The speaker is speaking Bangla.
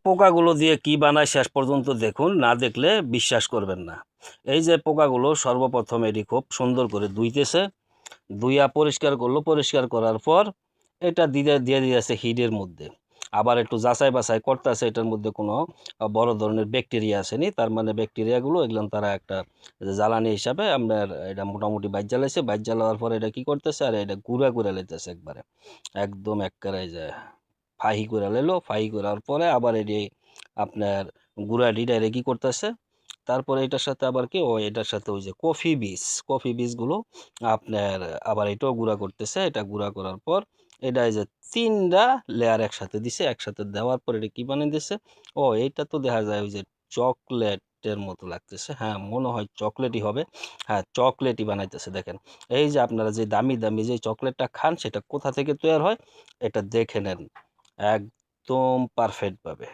পোকাগুলো দিয়ে কি বানায় শেষ পর্যন্ত দেখুন, না দেখলে বিশ্বাস করবেন না। এই যে পোকাগুলো সর্বপ্রথম এটি খুব সুন্দর করে ধুইতেছে, ধুইয়া পরিষ্কার করলো, পরিষ্কার করার পর এটা দিয়ে দিয়েছে হিটের মধ্যে। আবার একটু যাচাই বাছাই করতেছে এটার মধ্যে কোনো বড় ধরনের ব্যাকটেরিয়া আসেনি, তার মানে ব্যাকটেরিয়াগুলো এগুলো তারা একটা জ্বালানি হিসাবে আপনার এটা মোটামুটি বাইর জ্বালাইছে। বাইর জ্বালাওয়ার পরে এটা কি করতেছে, আর এটা গুঁড়া করে লেতেছে একবারে, একদম একবারে যায় ফাহি করে লেলো। ফাহি করার পরে আবার এটি আপনার গুঁড়া ডিটা কি করতেছে, তারপরে এটার সাথে আবার কি এটার সাথে ওই যে কফি বীজগুলো আপনার আবার এটাও গুঁড়া করতেছে। এটা গুঁড়া করার পর এটা এই যে 3টা লেয়ার একসাথে দিছে, একসাথে দেওয়ার পর এটা কি বানিয়ে দিছে, এইটা তো দেখা যায় ওই যে চকলেটের মতো লাগতেছে। হ্যাঁ, মনে হয় চকলেটই হবে। হ্যাঁ, চকলেটই বানাইতেছে। দেখেন, এই যে আপনারা যে দামি দামি যে চকলেটটা খান সেটা কোথা থেকে তৈরি হয় এটা দেখে নেন একদম পারফেক্টভাবে।